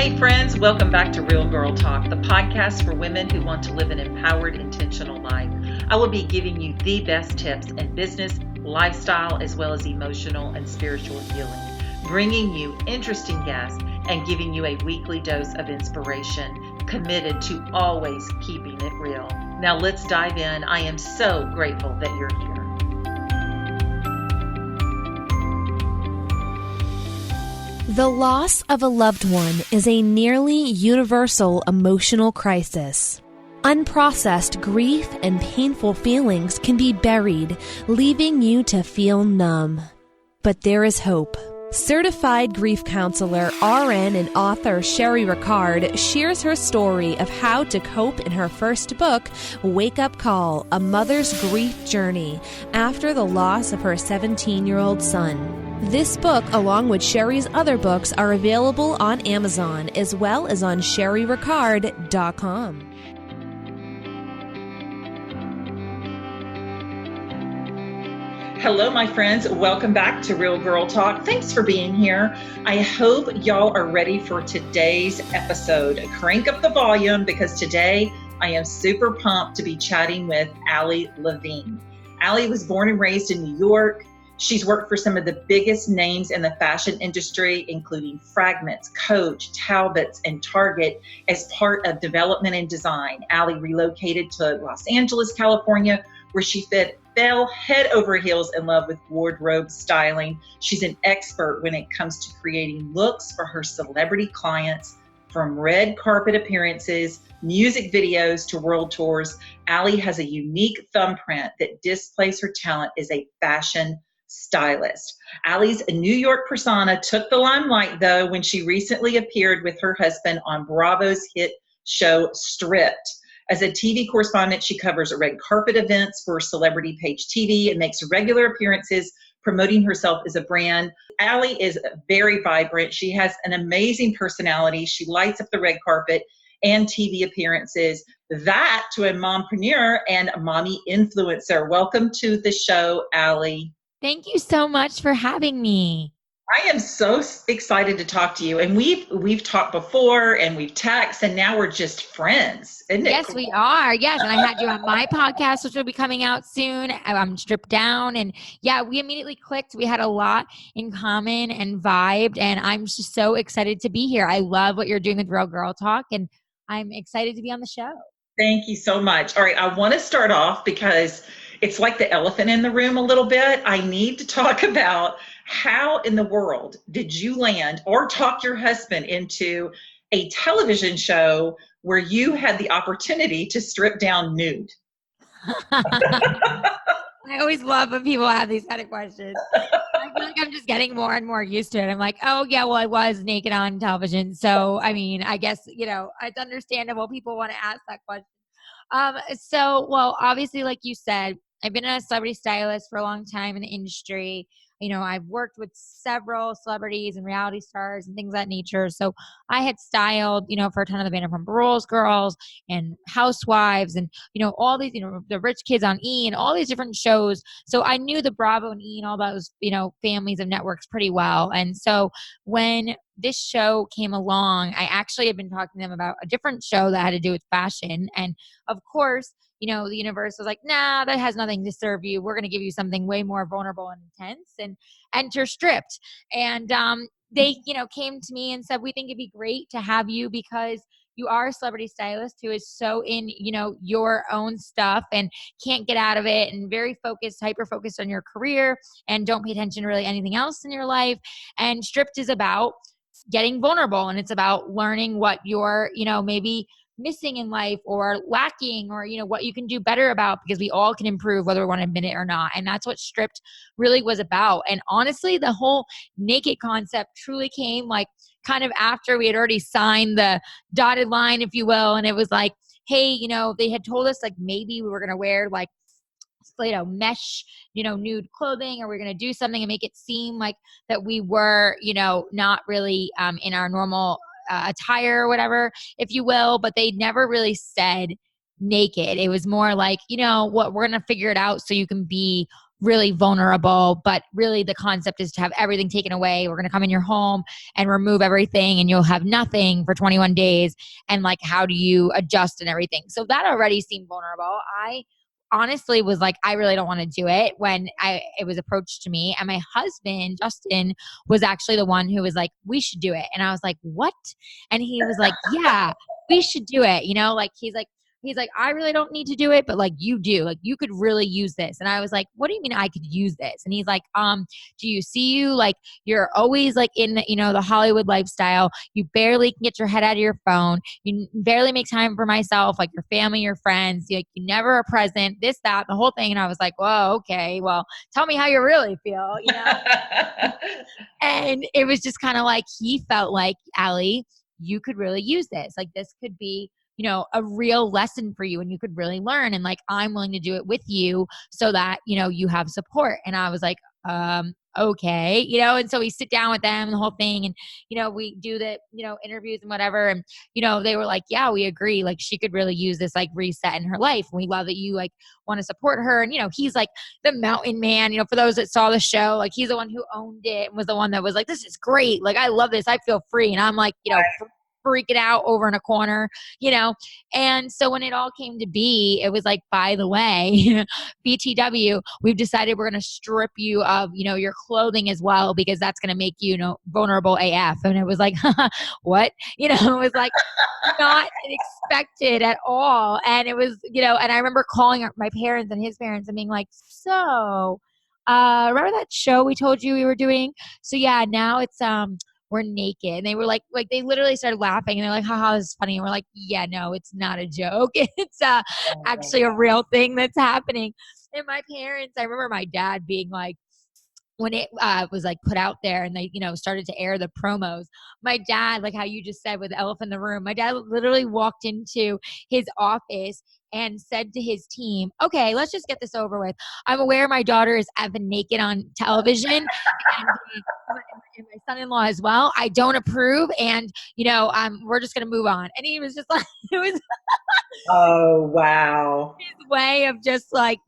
Hey friends, welcome back to Real Girl Talk, the podcast for women who want to live an empowered, intentional life. I will be giving you the best tips in business, lifestyle, as well as emotional and spiritual healing, bringing you interesting guests and giving you a weekly dose of inspiration, committed to always keeping it real. Now let's dive in. I am so grateful that you're here. The loss of a loved one is a nearly universal emotional crisis. Unprocessed grief and painful feelings can be buried, leaving you to feel numb. But there is hope. Certified grief counselor, RN, and author Sherry Ricard shares her story of how to cope in her first book, Wake Up Call, A Mother's Grief Journey, after the loss of her 17-year-old son. This book, along with Sherry's other books, are available on Amazon as well as on sherryricard.com. Hello, my friends. Welcome back to Real Girl Talk. Thanks for being here. I hope y'all are ready for today's episode. Crank up the volume because today I am super pumped to be chatting with Amelia Levine. Amelia was born and raised in New York. She's worked for some of the biggest names in the fashion industry, including Fragments, Coach, Talbots, and Target, as part of development and design. Amelia relocated to Los Angeles, California, where she fell head over heels in love with wardrobe styling. She's an expert when it comes to creating looks for her celebrity clients, from red carpet appearances, music videos to world tours. Amelia has a unique thumbprint that displays her talent as a fashion stylist. Amelia's New York persona took the limelight, though, when she recently appeared with her husband on Bravo's hit show Striptd. As a TV correspondent, she covers red carpet events for Celebrity Page TV and makes regular appearances promoting herself as a brand. Amelia is very vibrant. She has an amazing personality. She lights up the red carpet and TV appearances. That to a mompreneur and a mommy influencer. Welcome to the show, Amelia. Thank you so much for having me. I am so excited to talk to you. And we've talked before and we've texted, and now we're just friends. Isn't it? Yes, we are. Yes. And I had you on my podcast, which will be coming out soon. I'm Stripped Down. And yeah, we immediately clicked. We had a lot in common and vibed. And I'm just so excited to be here. I love what you're doing with Real Girl Talk. And I'm excited to be on the show. Thank you so much. All right. I want to start off because it's like the elephant in the room a little bit. I need to talk about how in the world did you land or talk your husband into a television show where you had the opportunity to strip down nude? I always love when people have these kind of questions. I feel like I'm just getting more and more used to it. I'm like, oh yeah, well, I was naked on television. So, I mean, I guess, it's understandable people want to ask that question. Well, obviously, like you said, I've been a celebrity stylist for a long time in the industry. I've worked with several celebrities and reality stars and things of that nature. So I had styled, for a ton of the band from Barole's Girls and Housewives and, all these, the Rich Kids on E and all these different shows. So I knew the Bravo and E and all those, families of networks pretty well. And so when this show came along, I actually had been talking to them about a different show that had to do with fashion. And of course, the universe was like, nah, that has nothing to serve you. We're going to give you something way more vulnerable and intense, and enter Striptd. And they, came to me and said, we think it'd be great to have you because you are a celebrity stylist who is so in, your own stuff and can't get out of it and very focused, hyper-focused on your career and don't pay attention to really anything else in your life. And Striptd is about getting vulnerable, and it's about learning what you're, maybe missing in life or lacking or, what you can do better about, because we all can improve whether we want to admit it or not. And that's what Striptd really was about. And honestly, the whole naked concept truly came like kind of after we had already signed the dotted line, if you will. And it was like, hey, they had told us like maybe we were going to wear like mesh, nude clothing, or we're going to do something and make it seem like that we were, not really in our normal attire or whatever, if you will, but they never really said naked. It was more like, what, we're going to figure it out so you can be really vulnerable, but really the concept is to have everything taken away. We're going to come in your home and remove everything and you'll have nothing for 21 days. And like, how do you adjust and everything? So that already seemed vulnerable. I honestly was like, I really don't want to do it when it was approached to me. And my husband, Justin, was actually the one who was like, we should do it. And I was like, what? And he was like, yeah, we should do it. You know, like he's like, I really don't need to do it, but like you do, like you could really use this. And I was like, what do you mean I could use this? And he's like, do you see you? Like you're always like in the, the Hollywood lifestyle. You barely can get your head out of your phone. You barely make time for myself, like your family, your friends. Like you never are present, this, that, the whole thing. And I was like, whoa, okay, well, tell me how you really feel, And it was just kind of like, he felt like, Allie, you could really use this. Like this could be, a real lesson for you and you could really learn. And like, I'm willing to do it with you so that, you have support. And I was like, okay, and so we sit down with them, the whole thing. And, we do the, interviews and whatever. And, they were like, yeah, we agree. Like she could really use this like reset in her life. And we love that you like want to support her. And, he's like the mountain man, for those that saw the show, like he's the one who owned it and was the one that was like, this is great. Like, I love this. I feel free. And I'm like, freaking out over in a corner, And so when it all came to be, it was like, by the way, BTW, we've decided we're going to strip you of, your clothing as well, because that's going to make you, vulnerable AF. And it was like, what? It was like not expected at all. And it was, and I remember calling my parents and his parents and being like, so, remember that show we told you we were doing? So yeah, now it's, we're naked. And they were like they literally started laughing and they're like, haha, this is funny. And we're like, yeah, no, it's not a joke. It's actually a real thing that's happening. And my parents, I remember my dad being like, when it was like put out there and they, started to air the promos, my dad, like how you just said with the elephant in the room, my dad literally walked into his office and said to his team, okay, let's just get this over with. I'm aware my daughter is effing naked on television and my son-in-law as well. I don't approve. And, we're just going to move on. And he was just like, it was oh, wow. his way of just like,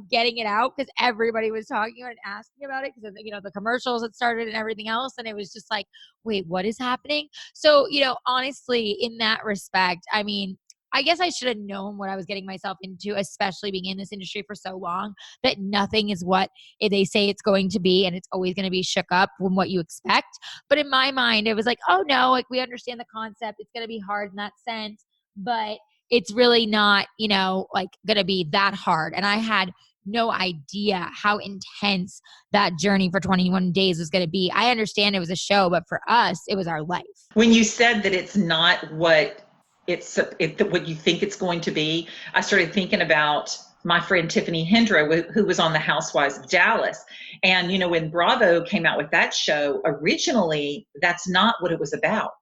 getting it out because everybody was talking and asking about it because, the commercials had started and everything else. And it was just like, wait, what is happening? So, honestly, in that respect, I mean, I guess I should have known what I was getting myself into, especially being in this industry for so long, that nothing is what they say it's going to be. And it's always going to be shook up from what you expect. But in my mind, it was like, oh no, like we understand the concept. It's going to be hard in that sense, but it's really not, like going to be that hard. And I had no idea how intense that journey for 21 days was going to be. I understand it was a show, but for us, it was our life. When you said that it's not what what you think it's going to be, I started thinking about my friend Tiffany Hendra, who was on the Housewives of Dallas. And, when Bravo came out with that show, originally, that's not what it was about.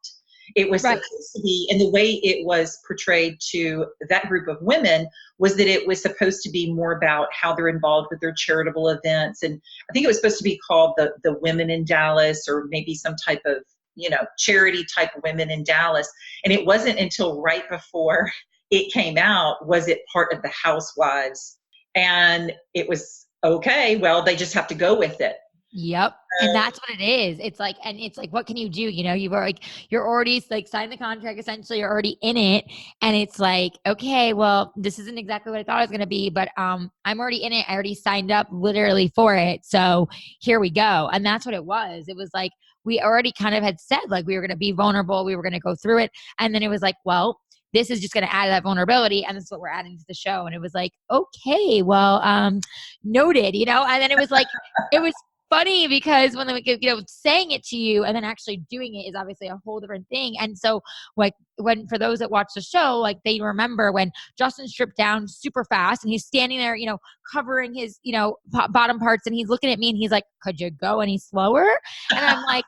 It was right. Supposed to be, and the way it was portrayed to that group of women was that it was supposed to be more about how they're involved with their charitable events. And I think it was supposed to be called the Women in Dallas, or maybe some type of, charity type of Women in Dallas. And it wasn't until right before it came out was it part of the Housewives. And it was, okay, well, they just have to go with it. Yep. And that's what it is. It's like, what can you do? You're already like signed the contract, essentially you're already in it. And it's like, okay, well, this isn't exactly what I thought it was going to be, but I'm already in it. I already signed up literally for it. So here we go. And that's what it was. It was like, we already kind of had said like, we were going to be vulnerable. We were going to go through it. And then it was like, well, this is just going to add that vulnerability. And this is what we're adding to the show. And it was like, okay, well, noted, and then it was like, it was funny because when they, saying it to you and then actually doing it is obviously a whole different thing. And so like for those that watch the show, like they remember when Justin stripped down super fast and he's standing there, covering his, bottom parts, and he's looking at me and he's like, could you go any slower? And I'm like,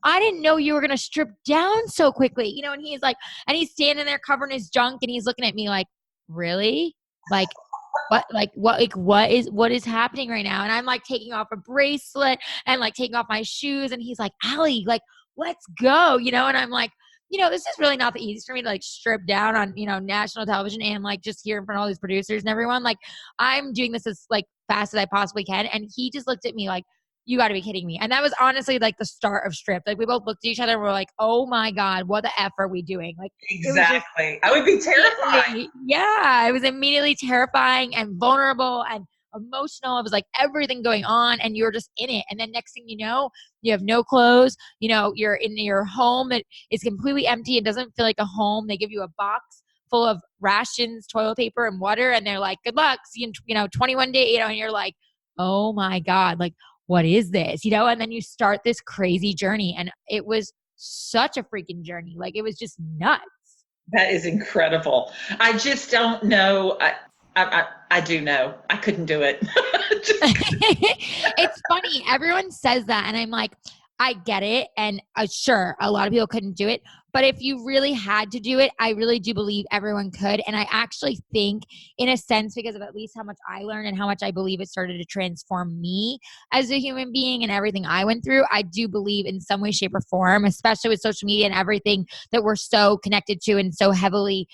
I didn't know you were going to strip down so quickly, and he's like, and he's standing there covering his junk and he's looking at me like, really? What is happening right now? And I'm like taking off a bracelet and like taking off my shoes. And he's like, Allie, like, let's go, and I'm like, this is really not the easiest for me to like strip down on, national television and like just hear in front of all these producers and everyone. Like, I'm doing this as like fast as I possibly can. And he just looked at me like, you got to be kidding me. And that was honestly like the start of Strip. Like, we both looked at each other and we're like, oh my God, what the F are we doing? Like, Exactly. I would be terrified. Yeah, it was immediately terrifying and vulnerable and emotional. It was like everything going on and you're just in it. And then next thing you know, you have no clothes. You're in your home that is completely empty. It doesn't feel like a home. They give you a box full of rations, toilet paper, and water. And they're like, good luck. See you 21 days, and you're like, oh my God, like, what is this? And then you start this crazy journey. And it was such a freaking journey. Like, it was just nuts. That is incredible. I just don't know. I do know. I couldn't do it. It's funny. Everyone says that. And I'm like, I get it. And sure, a lot of people couldn't do it. But if you really had to do it, I really do believe everyone could. And I actually think, in a sense, because of at least how much I learned and how much I believe it started to transform me as a human being and everything I went through, I do believe in some way, shape, or form, especially with social media and everything that we're so connected to and so heavily,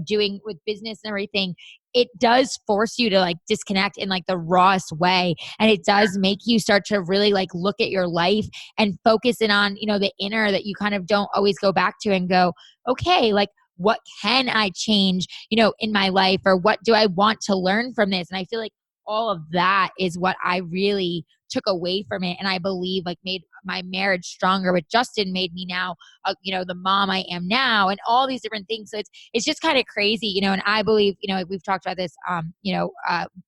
doing with business and everything. It does force you to like disconnect in like the rawest way. And it does make you start to really like look at your life and focus in on, the inner that you kind of don't always go back to and go, okay, like, what can I change, in my life, or what do I want to learn from this? And I feel like all of that is what I really took away from it. And I believe like made my marriage stronger with Justin, made me now, the mom I am now, and all these different things. So it's just kind of crazy, and I believe, we've talked about this,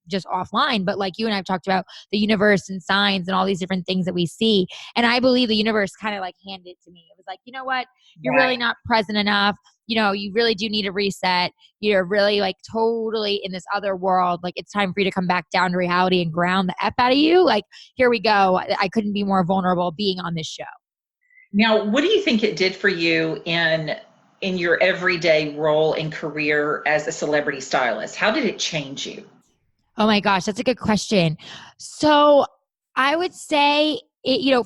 just offline, but like you and I've talked about the universe and signs and all these different things that we see. And I believe the universe kind of like handed it to me. It was like, you know what? You're really not present enough. You really do need a reset. You're really like totally in this other world. Like, it's time for you to come back down to reality and ground the F out of you. Like, here we go. I couldn't be more vulnerable being on this show. Now, what do you think it did for you in your everyday role and career as a celebrity stylist? How did it change you? Oh my gosh, that's a good question. So I would say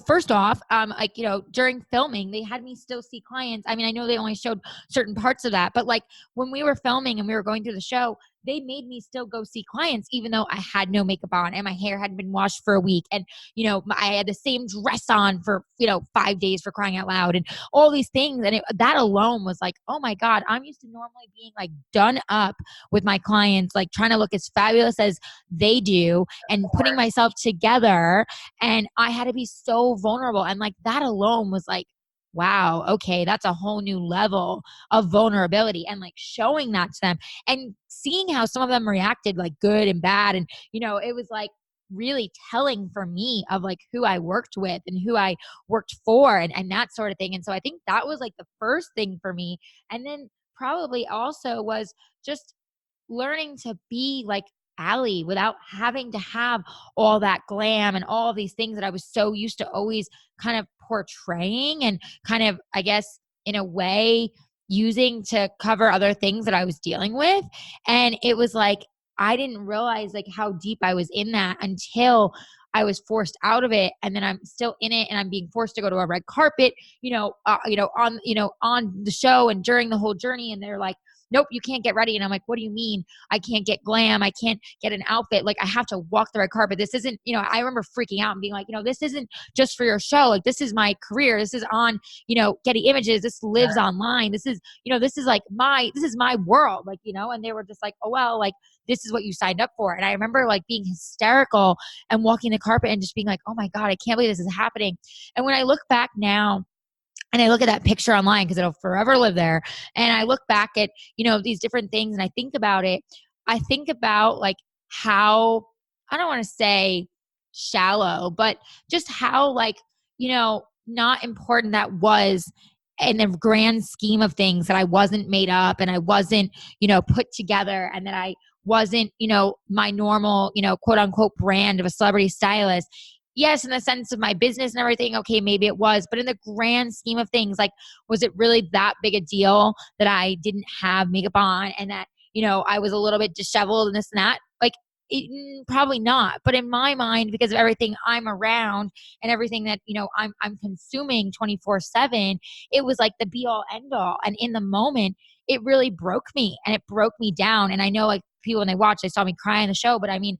first off, during filming, they had me still see clients. I mean, I know they only showed certain parts of that, but like when we were filming and we were going through the show, they made me still go see clients, even though I had no makeup on and my hair hadn't been washed for a week. And, I had the same dress on for, 5 days, for crying out loud, and all these things. And that alone was like, oh my God, I'm used to normally being like done up with my clients, like trying to look as fabulous as they do and putting myself together. And I had to be so vulnerable. And like that alone was like, wow, okay, that's a whole new level of vulnerability, and like showing that to them and seeing how some of them reacted, like good and bad. And, it was like really telling for me of like who I worked with and who I worked for, and that sort of thing. And so I think that was like the first thing for me. And then probably also was just learning to be like Allie without having to have all that glam and all these things that I was so used to always kind of portraying and kind of, I guess, in a way, using to cover other things that I was dealing with. And it was like, I didn't realize like how deep I was in that until I was forced out of it. And then I'm still in it and I'm being forced to go to a red carpet, on the show and during the whole journey. And they're like, nope, you can't get ready. And I'm like, what do you mean? I can't get glam. I can't get an outfit. Like, I have to walk the red carpet. This isn't, I remember freaking out and being like, this isn't just for your show. Like, this is my career. This is on, Getty Images. This lives online. This is, this is my world. Like, and they were just like, oh, well, like, this is what you signed up for. And I remember like being hysterical and walking the carpet and just being like, oh my God, I can't believe this is happening. And when I look back now, and I look at that picture online because it'll forever live there. And I look back at, these different things and I think about it. I think about like how, I don't want to say shallow, but just how like, not important that was in the grand scheme of things, that I wasn't made up and I wasn't, put together, and that I wasn't, my normal, quote unquote brand of a celebrity stylist. Yes, in the sense of my business and everything, okay, maybe it was. But in the grand scheme of things, like, was it really that big a deal that I didn't have makeup on and that, I was a little bit disheveled and this and that? Like, probably not. But in my mind, because of everything I'm around and everything that, I'm consuming 24/7, it was like the be all end all. And in the moment, it really broke me and it broke me down. And I know like people, when they watch, they saw me cry in the show, but I mean,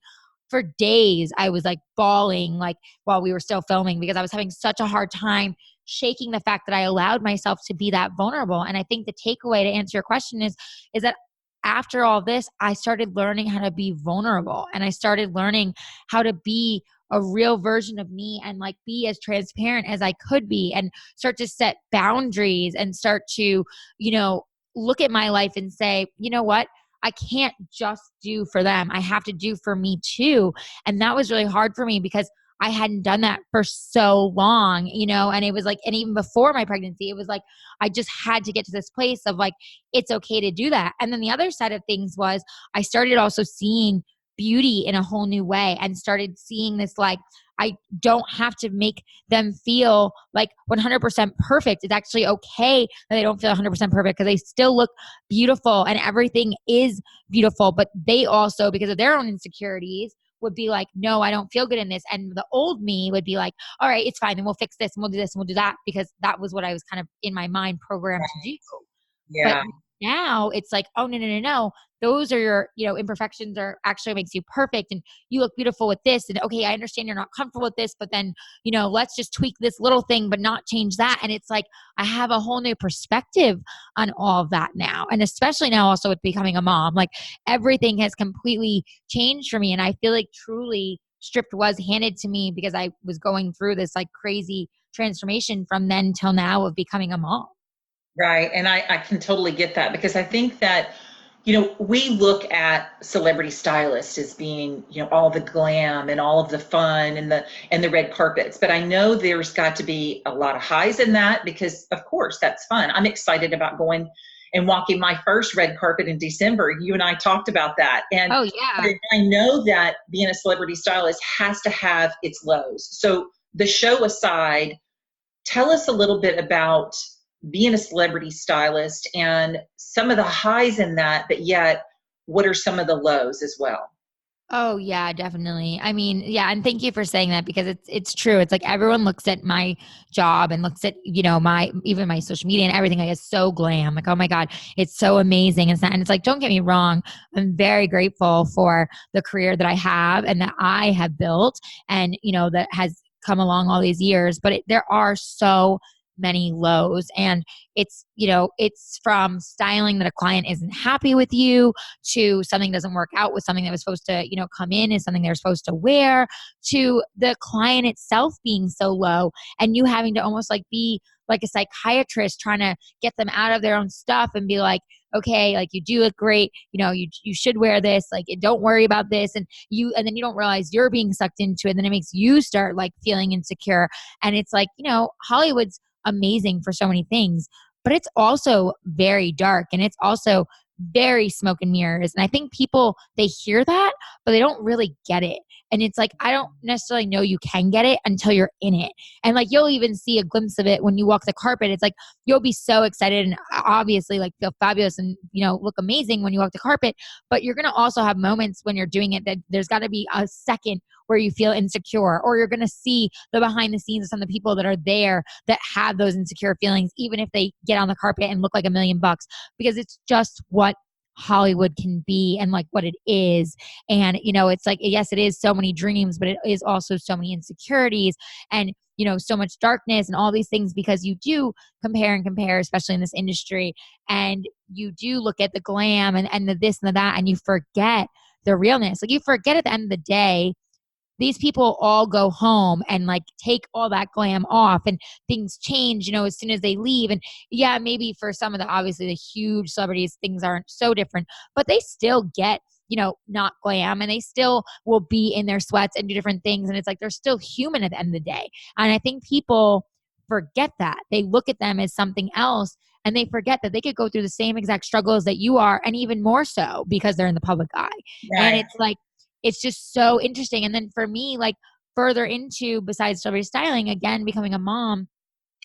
for days I was like bawling, like while we were still filming, because I was having such a hard time shaking the fact that I allowed myself to be that vulnerable. And I think the takeaway to answer your question is that after all this, I started learning how to be vulnerable, and I started learning how to be a real version of me and like be as transparent as I could be, and start to set boundaries and start to, look at my life and say, you know what? I can't just do for them. I have to do for me too. And that was really hard for me because I hadn't done that for so long, and it was like, and even before my pregnancy, it was like, I just had to get to this place of like, it's okay to do that. And then the other side of things was I started also seeing beauty in a whole new way, and started seeing this, like, I don't have to make them feel like 100% perfect. It's actually okay that they don't feel 100% perfect, because they still look beautiful and everything is beautiful. But they also, because of their own insecurities, would be like, no, I don't feel good in this. And the old me would be like, all right, it's fine. Then we'll fix this and we'll do this and we'll do that, because that was what I was kind of in my mind programmed to do. Yeah. But now it's like, oh, no. Those are your, imperfections are actually makes you perfect. And you look beautiful with this. And okay, I understand you're not comfortable with this, but then, let's just tweak this little thing, but not change that. And it's like, I have a whole new perspective on all of that now. And especially now also with becoming a mom, like everything has completely changed for me. And I feel like truly Striptd was handed to me because I was going through this like crazy transformation from then till now of becoming a mom. Right. And I can totally get that, because I think that, we look at celebrity stylists as being, all the glam and all of the fun and the red carpets. But I know there's got to be a lot of highs in that, because of course that's fun. I'm excited about going and walking my first red carpet in December. You and I talked about that. And oh yeah, I know that being a celebrity stylist has to have its lows. So the show aside, tell us a little bit about being a celebrity stylist and some of the highs in that, but yet what are some of the lows as well? Oh yeah, definitely. I mean, yeah, and thank you for saying that, because it's true. It's like everyone looks at my job and looks at, my even my social media and everything, like it's so glam. Like, oh my God, it's so amazing. And it's like, don't get me wrong, I'm very grateful for the career that I have and that I have built, and that has come along all these years. But there are so many lows, and it's from styling that a client isn't happy with you, to something doesn't work out with something that was supposed to come in as something they're supposed to wear, to the client itself being so low and you having to almost like be like a psychiatrist trying to get them out of their own stuff and be like, okay, like you do look great, you should wear this, like don't worry about this, and then you don't realize you're being sucked into it, and then it makes you start like feeling insecure. And it's like, Hollywood's amazing for so many things, but it's also very dark, and it's also very smoke and mirrors. And I think people, they hear that, but they don't really get it. And it's like, I don't necessarily know you can get it until you're in it. And like, you'll even see a glimpse of it when you walk the carpet. It's like, you'll be so excited and obviously like feel fabulous and, look amazing when you walk the carpet. But you're going to also have moments when you're doing it that there's got to be a second where you feel insecure, or you're going to see the behind the scenes of some of the people that are there that have those insecure feelings, even if they get on the carpet and look like $1,000,000, because it's just what Hollywood can be and like what it is. And, it's like, yes, it is so many dreams, but it is also so many insecurities and, so much darkness and all these things, because you do compare and compare, especially in this industry. And you do look at the glam and the this and the that, and you forget the realness. Like you forget at the end of the day, these people all go home and like take all that glam off, and things change, as soon as they leave. And yeah, maybe for some of the, obviously the huge celebrities, things aren't so different, but they still get, not glam, and they still will be in their sweats and do different things. And it's like, they're still human at the end of the day. And I think people forget that. They look at them as something else, and they forget that they could go through the same exact struggles that you are, and even more so because they're in the public eye. Right. And it's like, it's just so interesting. And then for me, like further into, besides celebrity styling, again, becoming a mom,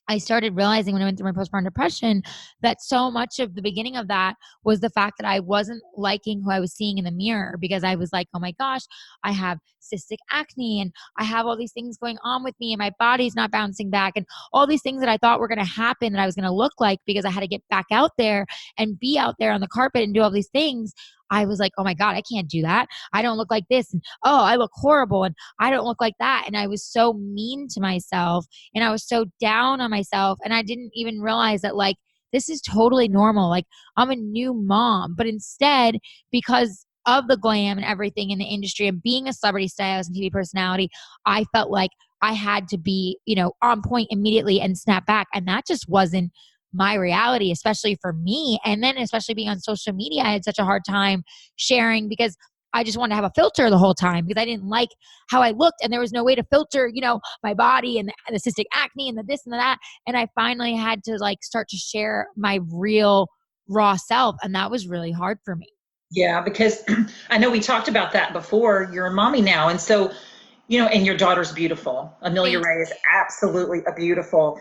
I started realizing when I went through my postpartum depression that so much of the beginning of that was the fact that I wasn't liking who I was seeing in the mirror, because I was like, oh my gosh, I have cystic acne and I have all these things going on with me and my body's not bouncing back, and all these things that I thought were going to happen that I was going to look like because I had to get back out there and be out there on the carpet and do all these things. I was like, oh my God, I can't do that. I don't look like this. And oh, I look horrible. And I don't look like that. And I was so mean to myself and I was so down on myself. And I didn't even realize that, like, this is totally normal. Like, I'm a new mom. But instead, because of the glam and everything in the industry and being a celebrity stylist and TV personality, I felt like I had to be, on point immediately and snap back. And that just wasn't my reality, especially for me. And then, especially being on social media, I had such a hard time sharing because I just wanted to have a filter the whole time because I didn't like how I looked, and there was no way to filter, my body and the cystic acne and the this and the that. And I finally had to like start to share my real raw self. And that was really hard for me. Yeah, because I know we talked about that before. You're a mommy now. And so, and your daughter's beautiful. Amelia Thank Rei is absolutely a beautiful.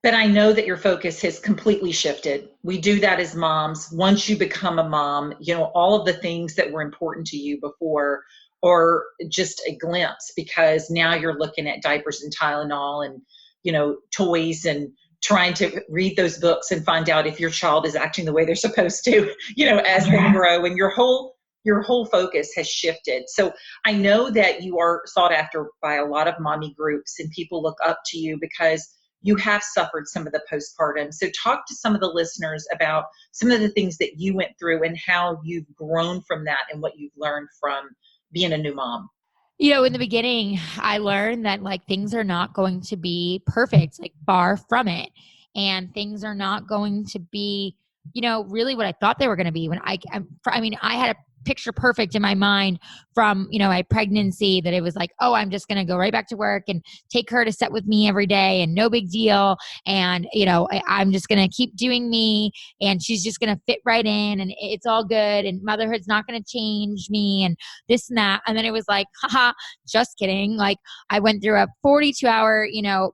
But I know that your focus has completely shifted. We do that as moms. Once you become a mom, all of the things that were important to you before are just a glimpse, because now you're looking at diapers and Tylenol and, toys, and trying to read those books and find out if your child is acting the way they're supposed to, as they grow, and your whole focus has shifted. So I know that you are sought after by a lot of mommy groups, and people look up to you because you have suffered some of the postpartum. So talk to some of the listeners about some of the things that you went through and how you've grown from that and what you've learned from being a new mom. In the beginning, I learned that like things are not going to be perfect, like far from it. And things are not going to be, really what I thought they were going to be. I had a picture perfect in my mind from, my pregnancy, that it was like, oh, I'm just going to go right back to work and take her to set with me every day and no big deal. And, I'm just going to keep doing me and she's just going to fit right in and it's all good. And motherhood's not going to change me and this and that. And then it was like, haha, just kidding. Like, I went through a 42-hour,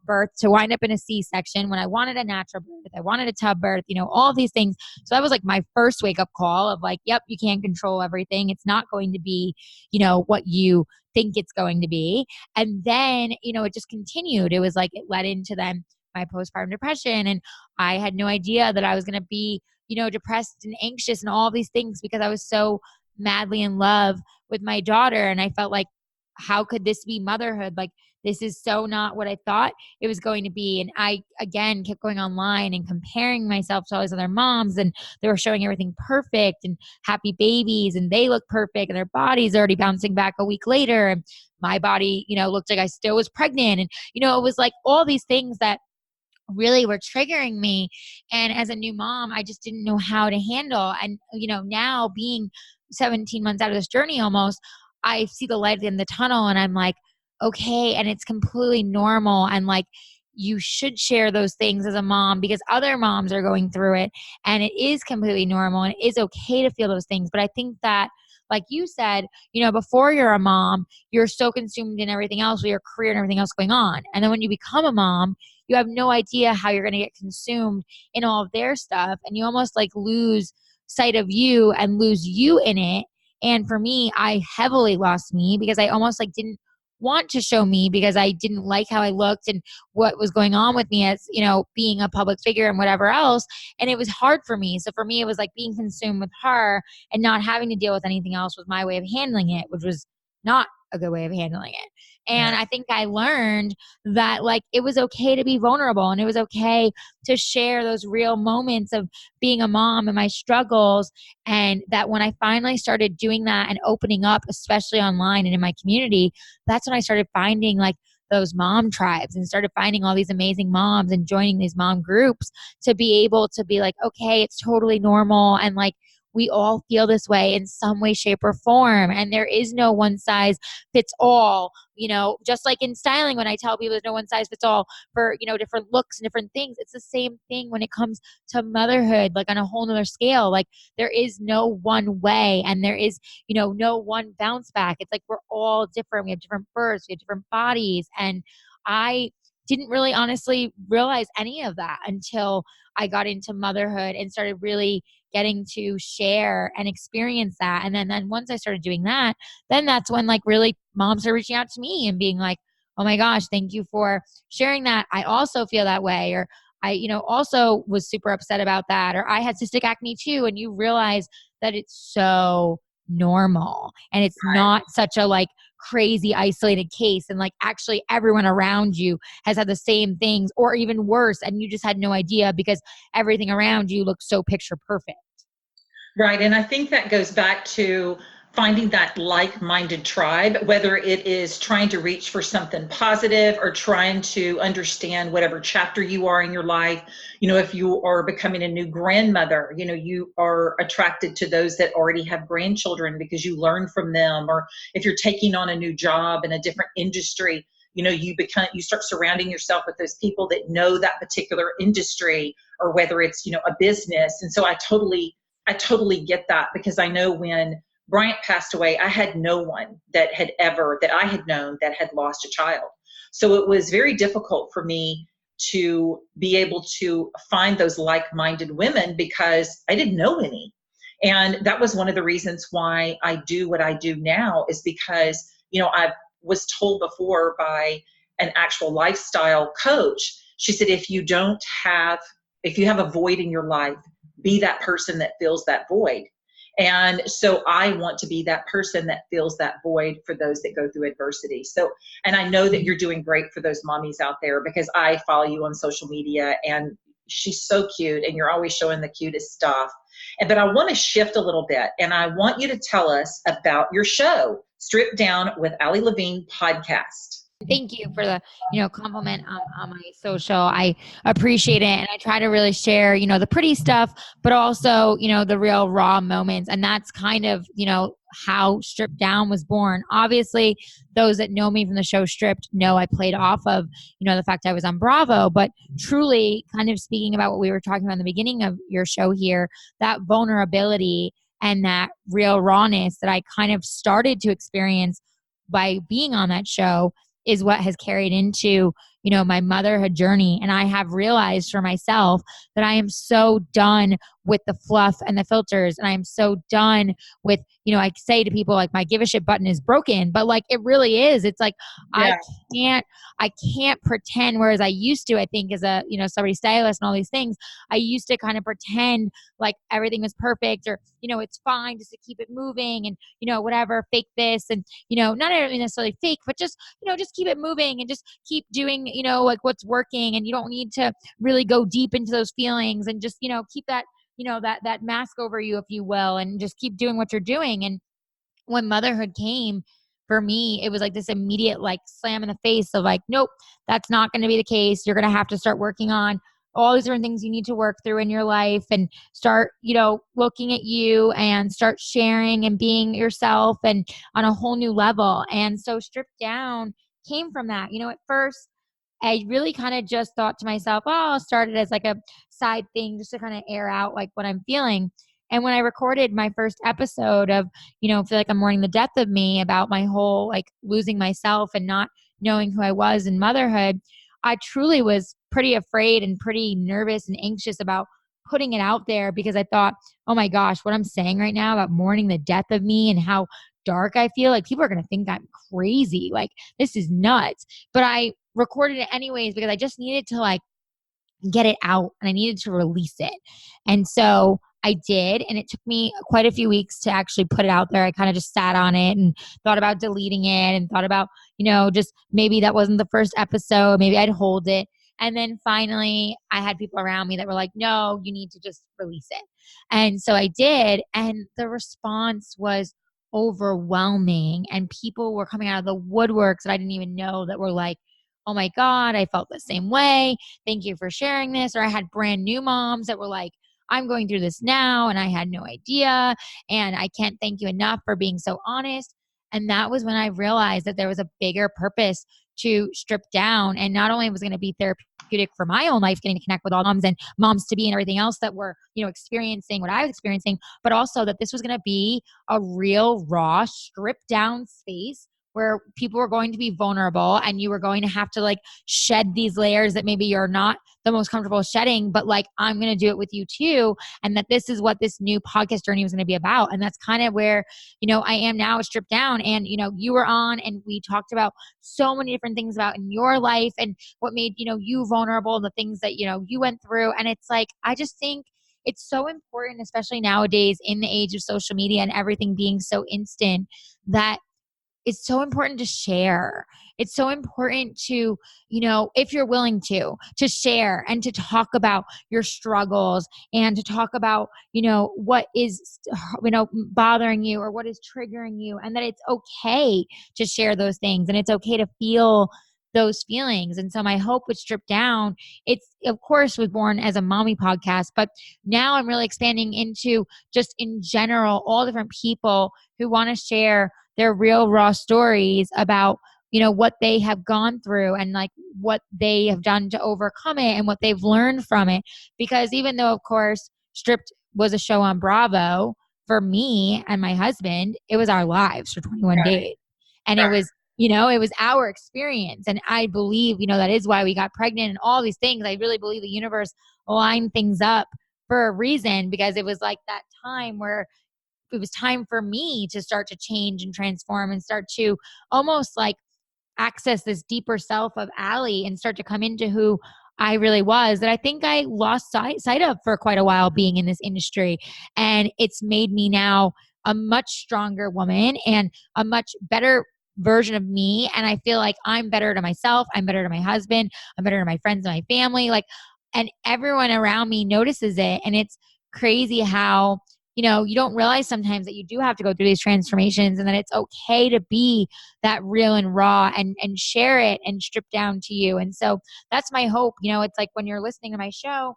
birth to wind up in a C-section when I wanted a natural birth. I wanted a tub birth, all these things. So that was like my first wake up call of like, yep, you can't control everything. It's not going to be, what you think it's going to be. And then, it just continued. It was like, it led into then my postpartum depression. And I had no idea that I was going to be, depressed and anxious and all these things because I was so madly in love with my daughter. And I felt like, how could this be motherhood? Like, this is so not what I thought it was going to be. And I, again, kept going online and comparing myself to all these other moms, and they were showing everything perfect and happy babies, and they look perfect, and their body's already bouncing back a week later. And my body, looked like I still was pregnant. And, it was like all these things that really were triggering me. And as a new mom, I just didn't know how to handle. And, now being 17 months out of this journey almost, I see the light in the tunnel and I'm like, okay. And it's completely normal. And like, you should share those things as a mom because other moms are going through it and it is completely normal and it is okay to feel those things. But I think that, like you said, before you're a mom, you're so consumed in everything else with your career and everything else going on. And then when you become a mom, you have no idea how you're going to get consumed in all of their stuff. And you almost like lose sight of you and lose you in it. And for me, I heavily lost me because I almost like didn't want to show me because I didn't like how I looked and what was going on with me as, being a public figure and whatever else. And it was hard for me. So for me, it was like being consumed with her and not having to deal with anything else was my way of handling it, which was not a good way of handling it. And Yeah. I think I learned that like it was okay to be vulnerable and it was okay to share those real moments of being a mom and my struggles. And that when I finally started doing that and opening up, especially online and in my community, that's when I started finding like those mom tribes and started finding all these amazing moms and joining these mom groups to be able to be like, okay, it's totally normal. And like, we all feel this way in some way, shape, or form. And there is no one size fits all, just like in styling, when I tell people there's no one size fits all for, different looks and different things. It's the same thing when it comes to motherhood, like on a whole nother scale. Like there is no one way and there is, no one bounce back. It's like we're all different. We have different births, we have different bodies. And I didn't really honestly realize any of that until I got into motherhood and started really getting to share and experience that. And then once I started doing that, then that's when like really moms are reaching out to me and being like, oh my gosh, thank you for sharing that. I also feel that way. Or I, also was super upset about that. Or I had cystic acne too. And you realize that it's so normal and it's not such a like crazy isolated case. And like actually everyone around you has had the same things or even worse. And you just had no idea because everything around you looks so picture perfect. Right. And I think that goes back to finding that like-minded tribe, whether it is trying to reach for something positive or trying to understand whatever chapter you are in your life. If you are becoming a new grandmother, you are attracted to those that already have grandchildren because you learn from them. Or if you're taking on a new job in a different industry, you start surrounding yourself with those people that know that particular industry, or whether it's, a business. And so I totally get that, because I know when Bryant passed away, I had no one that I had known that had lost a child. So it was very difficult for me to be able to find those like-minded women because I didn't know any. And that was one of the reasons why I do what I do now, is because, I was told before by an actual lifestyle coach. She said, if you have a void in your life, be that person that fills that void. And so I want to be that person that fills that void for those that go through adversity. So, and I know that you're doing great for those mommies out there, because I follow you on social media and she's so cute and you're always showing the cutest stuff. But I want to shift a little bit, and I want you to tell us about your show, Stripped Down with Levine podcast. Thank you for the, compliment on my social. I appreciate it. And I try to really share, the pretty stuff, but also, the real raw moments. And that's kind of, how Stripped Down was born. Obviously, those that know me from the show Stripped know I played off of, the fact I was on Bravo, but truly kind of speaking about what we were talking about in the beginning of your show here, that vulnerability and that real rawness that I kind of started to experience by being on that show is what has carried into, my motherhood journey. And I have realized for myself that I am so done with the fluff and the filters. And I am so done with, I say to people like my give a shit button is broken, but like it really is. It's like, yeah. I can't pretend. Whereas I used to, I think as a, celebrity stylist and all these things, I used to kind of pretend like everything was perfect, or, it's fine just to keep it moving and, whatever, fake this and, not necessarily fake, but just, just keep it moving and just keep doing, like what's working. And you don't need to really go deep into those feelings, and just, keep that, that mask over you, if you will, and just keep doing what you're doing. And when motherhood came for me, it was like this immediate like slam in the face of like, nope, that's not going to be the case. You're going to have to start working on all these different things you need to work through in your life, and start, looking at you and start sharing and being yourself and on a whole new level. And so Stripped Down came from that. At first, I really kind of just thought to myself, oh, I'll start it as like a side thing just to kind of air out like what I'm feeling. And when I recorded my first episode of, feel like I'm mourning the death of me, about my whole like losing myself and not knowing who I was in motherhood, I truly was pretty afraid and pretty nervous and anxious about putting it out there, because I thought, oh my gosh, what I'm saying right now about mourning the death of me and how dark I feel, like people are going to think I'm crazy. Like this is nuts. But I recorded it anyways because I just needed to like get it out and I needed to release it. And so I did, and it took me quite a few weeks to actually put it out there. I kind of just sat on it and thought about deleting it, and thought about, just maybe that wasn't the first episode, maybe I'd hold it. And then finally I had people around me that were like, no, you need to just release it. And so I did, and the response was overwhelming, and people were coming out of the woodworks that I didn't even know, that were like, oh my God, I felt the same way. Thank you for sharing this. Or I had brand new moms that were like, I'm going through this now and I had no idea. And I can't thank you enough for being so honest. And that was when I realized that there was a bigger purpose to Strip Down. And not only was it going to be therapeutic for my own life, getting to connect with all moms and moms to be and everything else that were, experiencing what I was experiencing, but also that this was going to be a real raw, stripped down space where people were going to be vulnerable and you were going to have to like shed these layers that maybe you're not the most comfortable shedding, but like, I'm going to do it with you too. And that this is what this new podcast journey was going to be about. And that's kind of where, I am now, stripped down. And, you were on and we talked about so many different things about in your life and what made, you vulnerable and the things that, you went through. And it's like, I just think it's so important, especially nowadays in the age of social media and everything being so instant, that it's so important to share. It's so important to, if you're willing to share and to talk about your struggles and to talk about, what is, bothering you or what is triggering you, and that it's okay to share those things and it's okay to feel those feelings. And so my hope with Stripped Down, it's of course was born as a mommy podcast, but now I'm really expanding into just in general, all different people who want to share their real raw stories about, what they have gone through and like what they have done to overcome it and what they've learned from it. Because even though of course Stripped was a show on Bravo, for me and my husband, it was our lives for 21 days. And it was, it was our experience. And I believe, that is why we got pregnant and all these things. I really believe the universe lined things up for a reason, because it was like that time where it was time for me to start to change and transform and start to almost like access this deeper self of Allie and start to come into who I really was, that I think I lost sight of for quite a while being in this industry. And it's made me now a much stronger woman and a much better version of me. And I feel like I'm better to myself. I'm better to my husband. I'm better to my friends and my family. Like, and everyone around me notices it. And it's crazy how, you don't realize sometimes that you do have to go through these transformations and that it's okay to be that real and raw and share it and strip down to you. And so that's my hope. It's like when you're listening to my show,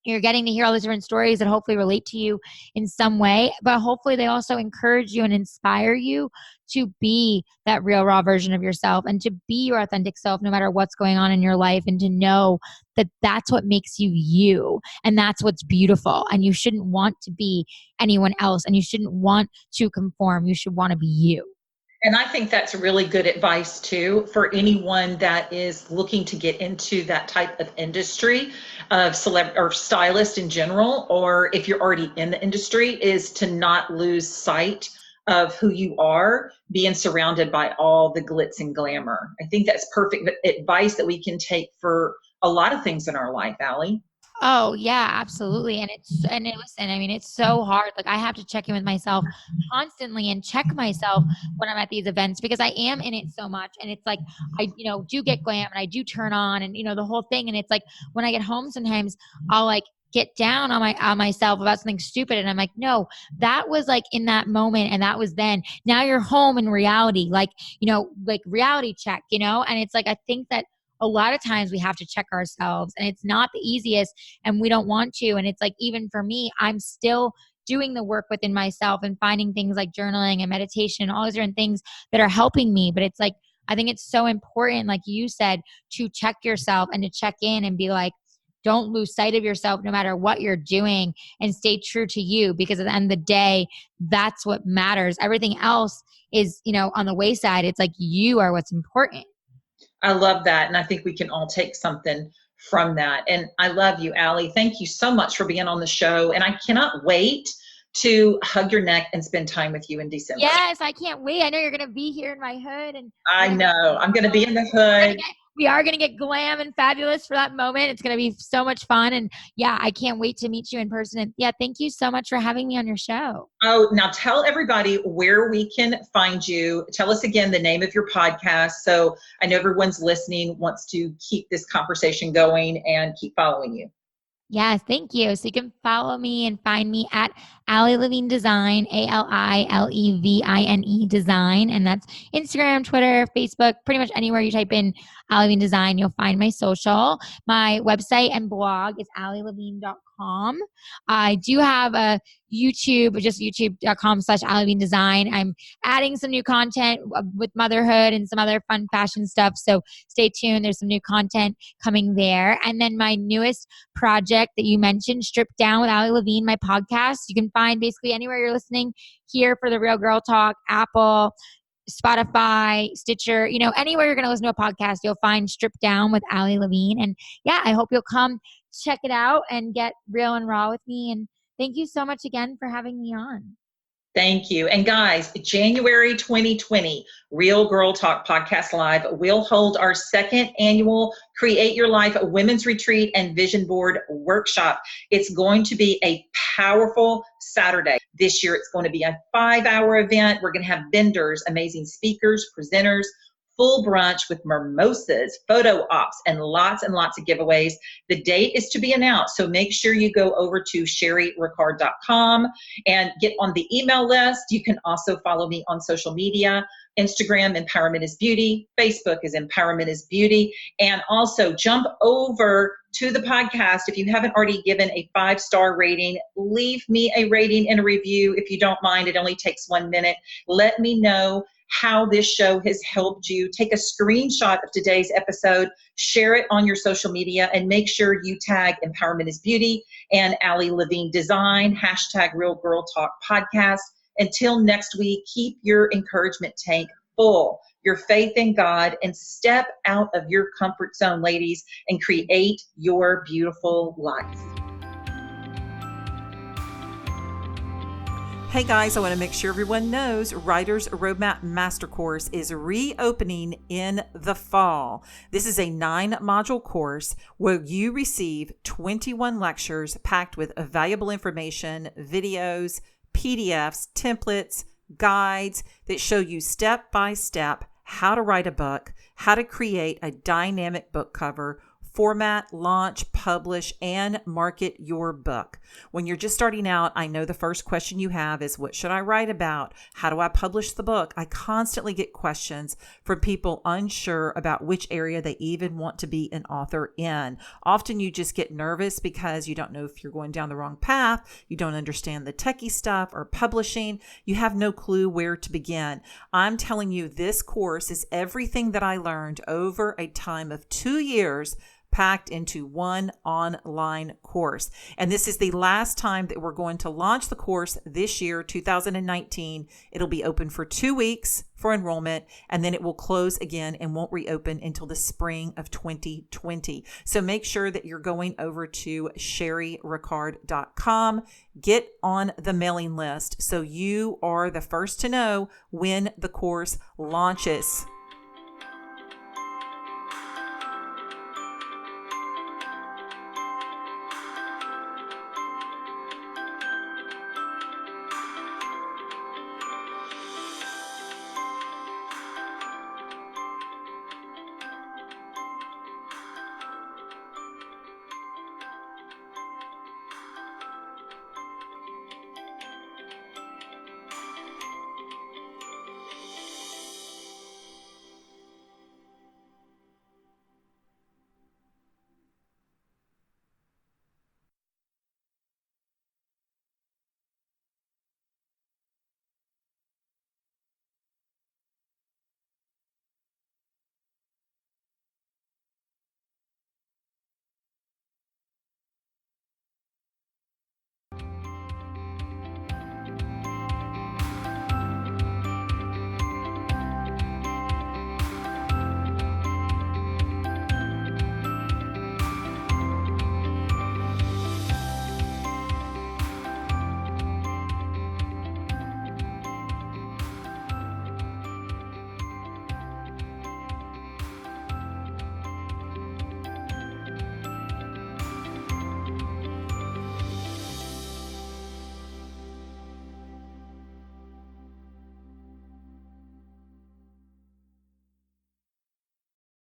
you're getting to hear all these different stories that hopefully relate to you in some way, but hopefully they also encourage you and inspire you to be that real raw version of yourself and to be your authentic self no matter what's going on in your life, and to know that that's what makes you you and that's what's beautiful. And you shouldn't want to be anyone else and you shouldn't want to conform. You should want to be you. And I think that's really good advice too for anyone that is looking to get into that type of industry of celeb or stylist in general, or if you're already in the industry, is to not lose sight of who you are, being surrounded by all the glitz and glamour. I think that's perfect advice that we can take for a lot of things in our life, Allie. Oh yeah, absolutely. Listen, I mean, it's so hard. Like I have to check in with myself constantly and check myself when I'm at these events, because I am in it so much. And it's like, I, do get glam and I do turn on and, the whole thing. And it's like, when I get home, sometimes I'll like get down on myself about something stupid. And I'm like, no, that was like in that moment. And that was then. Now you're home in reality, like, like reality check, and it's like, I think that a lot of times we have to check ourselves and it's not the easiest and we don't want to. And it's like, even for me, I'm still doing the work within myself and finding things like journaling and meditation and all these different things that are helping me. But it's like, I think it's so important, like you said, to check yourself and to check in and be like, don't lose sight of yourself no matter what you're doing, and stay true to you, because at the end of the day, that's what matters. Everything else is, on the wayside. It's like you are what's important. I love that. And I think we can all take something from that. And I love you, Allie. Thank you so much for being on the show. And I cannot wait to hug your neck and spend time with you in December. Yes, I can't wait. I know you're going to be here in my hood. And I know. I'm going to be in the hood. We are going to get glam and fabulous for that moment. It's going to be so much fun. And yeah, I can't wait to meet you in person. And yeah, thank you so much for having me on your show. Oh, now tell everybody where we can find you. Tell us again the name of your podcast. So I know everyone's listening, wants to keep this conversation going and keep following you. Yes, thank you. So you can follow me and find me at Allie Levine Design, ALILEVINE Design. And that's Instagram, Twitter, Facebook, pretty much anywhere you type in Allie Levine Design, you'll find my social. My website and blog is allielevine.com. I do have a YouTube, just youtube.com/Allie Levine Design. I'm adding some new content with motherhood and some other fun fashion stuff. So stay tuned. There's some new content coming there. And then my newest project that you mentioned, Stripped Down with Allie Levine, my podcast, you can find basically anywhere you're listening here for the Real Girl Talk, Apple, Spotify, Stitcher, anywhere you're going to listen to a podcast, you'll find Stripped Down with Amelia Levine. And yeah, I hope you'll come check it out and get real and raw with me. And thank you so much again for having me on. Thank you. And guys, January 2020, Real Girl Talk Podcast Live will hold our second annual Create Your Life Women's Retreat and Vision Board Workshop. It's going to be a powerful Saturday. This year, it's going to be a 5-hour event. We're going to have vendors, amazing speakers, presenters, full brunch with mimosas, photo ops, and lots of giveaways. The date is to be announced, so make sure you go over to sherryricard.com and get on the email list. You can also follow me on social media. Instagram, Empowerment is Beauty. Facebook is Empowerment is Beauty. And also jump over to the podcast. If you haven't already given a 5-star rating, leave me a rating and a review if you don't mind. It only takes 1 minute. Let me know how this show has helped you. Take a screenshot of today's episode, share it on your social media, and make sure you tag Empowerment is Beauty and Allie Levine Design, #Real Girl Talk Podcast. Until next week, keep your encouragement tank full, your faith in God, and step out of your comfort zone, ladies, and create your beautiful life. Hey guys, I want to make sure everyone knows Writer's Roadmap Master Course is reopening in the fall. This is a 9-module course where you receive 21 lectures packed with valuable information, videos, PDFs, templates, guides that show you step by step how to write a book, how to create a dynamic book cover, format, launch, publish, and market your book. When you're just starting out, I know the first question you have is, what should I write about? How do I publish the book? I constantly get questions from people unsure about which area they even want to be an author in. Often you just get nervous because you don't know if you're going down the wrong path. You don't understand the techie stuff or publishing. You have no clue where to begin. I'm telling you, this course is everything that I learned over a time of 2 years packed into one online course. And this is the last time that we're going to launch the course this year, 2019. It'll be open for 2 weeks for enrollment, and then it will close again and won't reopen until the spring of 2020. So make sure that you're going over to sherryricard.com. Get on the mailing list so you are the first to know when the course launches.